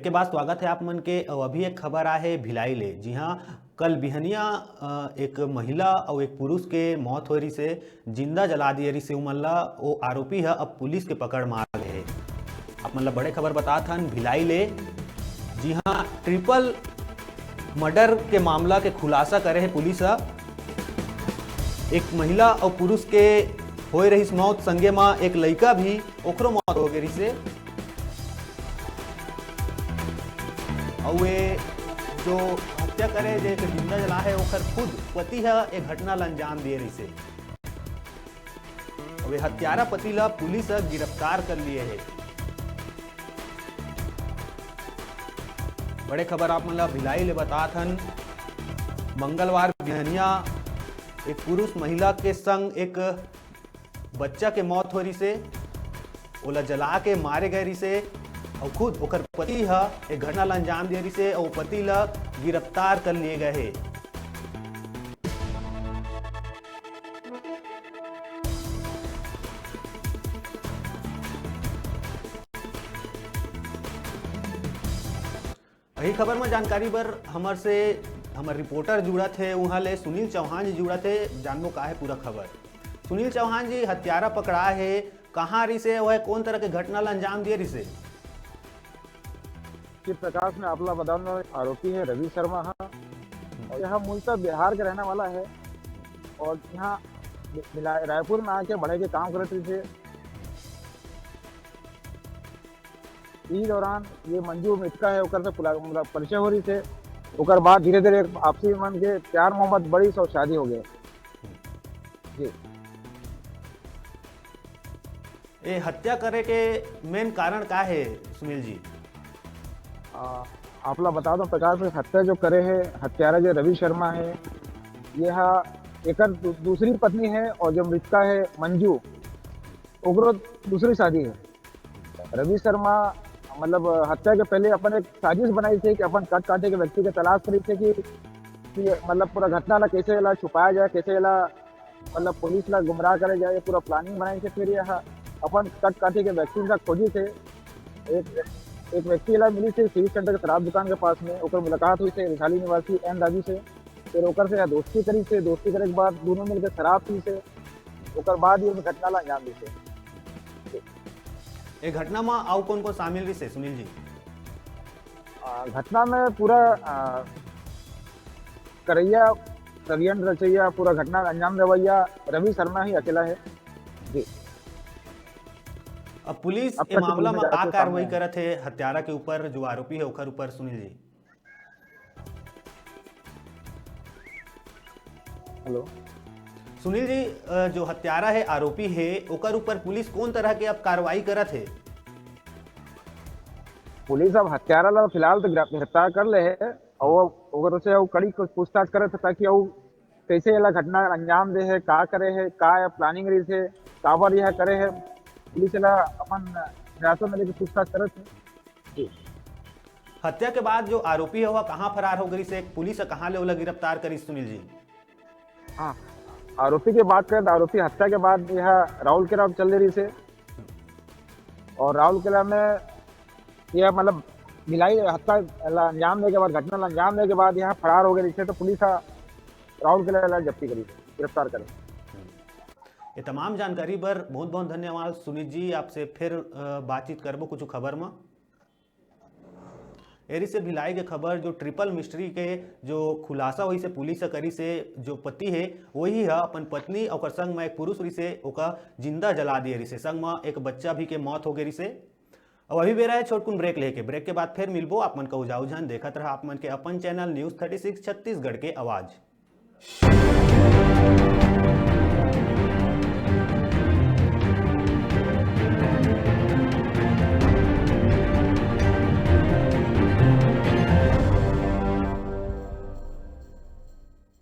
के बाद स्वागत है आप मन के। अभी एक खबर आहे भिलाई ले। जी हाँ, कल बिहनिया एक महिला और एक पुरुष के मौत हो रही से, जिंदा जला दिए रही से उमल्ला। वो आरोपी है अब पुलिस के पकड़ में आ गए है। आप मतलब बड़े खबर बता थन भिलाई ले। जी हाँ, ट्रिपल मर्डर के मामला के खुलासा करे है पुलिस। एक महिला और पुरुष के हो रही मौत, संगे में एक लड़का भी ओकरो मौत हो गई से। और वे जो हत्या करे जे जिंदा जला है ओकर खुद पति है एक घटना ला अंजाम दिए रही से। वे हत्यारा पति ला पुलिस गिरफ्तार कर लिए है। बड़े खबर आप मतलब भिलाई ले बता थन। मंगलवार बिहनिया एक पुरुष महिला के संग एक बच्चा के मौत हो रही से, ओला जला के मारे गए रही से। और खुद ओकर पति है एक घटना ला अंजाम दे रही से और पति ला गिरफ्तार कर लिए गए है। वही खबर में जानकारी बर हमार रिपोर्टर जुड़ा थे, वहाँ ले सुनील चौहान जी जुड़ा थे। जानबो का है पूरा खबर। सुनील चौहान जी, हत्यारा पकड़ा है कहाँ रही से, वह कौन तरह के घटना ला अंजाम दिए रही से? प्रकाश में आपला बदान आरोपी है रवि शर्मा हाँ, और यह मूलतः बिहार का रहने वाला है और यहाँ रायपुर में आके बढ़े के काम करते थे। इस दौरान ये मंजू मिटका है ओकर से परिचय हो रही थे। ओकर बाद धीरे धीरे आपसी मन के प्यार मोहब्बत बड़ी सौ शादी हो गए जी। ये हत्या करे के मेन कारण का है सुनील जी? आपला बता दो प्रकाश में हत्या जो करे है हत्यारा जो रवि शर्मा है, यह एक दूसरी पत्नी है और जो मृतका है मंजू ओकरो दूसरी शादी है। रवि शर्मा मतलब हत्या के पहले अपन एक साजिश बनाई थी कि अपन कट काटे के व्यक्ति के तलाश करी थे कि मतलब पूरा घटना ला कैसे ला छुपाया जाए, कैसे ला मतलब पुलिस ला गुमराह करे जाए, पूरा प्लानिंग बनाई थी। फिर यह अपन कट काटे के व्यक्ति का खोजी थे। एक व्यक्ति ला मिली थी सिविल सेंटर के शराब दुकान के पास में, ओकर मुलाकात हुई थे रिसाली निवासी एन राजू से। फिर ओकर से दोस्ती करी से, दोस्ती करे के बाद दोनों मिलकर शराब पी से, ओकर बाद ये घटना ला अंजाम दी से। ये घटना में आओ कौन कौन शामिल रही से सुनील जी? घटना में पूरा करैया षड्यंत्र रचैया पूरा घटना अंजाम देवैया रवि शर्मा ही अकेला है जी। अब पुलिस ये मामला में क्या कार्रवाई करत है हत्यारा के ऊपर, जो आरोपी है ओकर ऊपर सुनील जी? हेलो सुनील जी, जो हत्यारा है आरोपी है ओकर ऊपर पुलिस कौन तरह के अब कार्रवाई करत है? पुलिस अब हत्यारा ला फिलहाल तो गिरफ्तार कर ले है और से कड़ी पूछताछ करे थे ताकि कैसे ये घटना अंजाम दे है, का करे है, का प्लानिंग रही थे, काबर यह करे है। पुलिस ला अपन हिरासत में लेकर पूछताछ करे थे। हत्या के बाद जो आरोपी है वह कहाँ फरार हो गई से, पुलिस कहाँ ले ओला गिरफ्तार करी सुनील जी? हाँ, आरोपी की बात करें तो आरोपी हत्या के बाद यह राहुल किला चल रही से, और राहुल किला में यह मतलब मिलाई हत्या अंजाम देने के बाद, घटना अंजाम देने के बाद यहाँ फरार हो गए थे। तो पुलिस राहुल किला जब्ती करी, गिरफ्तार करे। ये तमाम जानकारी पर बहुत बहुत धन्यवाद सुनील जी। आपसे फिर बातचीत करबो कुछ खबर में। एरी से भिलाई के खबर जो ट्रिपल मिस्ट्री के जो खुलासा हुई से पुलिस करी से, जो पति है वही है अपन पत्नी और संग में एक पुरुष रही से ओका जिंदा जला दिए रही से, संग में एक बच्चा भी के मौत हो गई से। अब अभी बेरा है छोटकुन ब्रेक लेके, ब्रेक के बाद फिर मिलबो। आप मन का उजाऊ जान देखत रहा आप मन के अपन चैनल न्यूज़ 36 छत्तीसगढ़ के आवाज।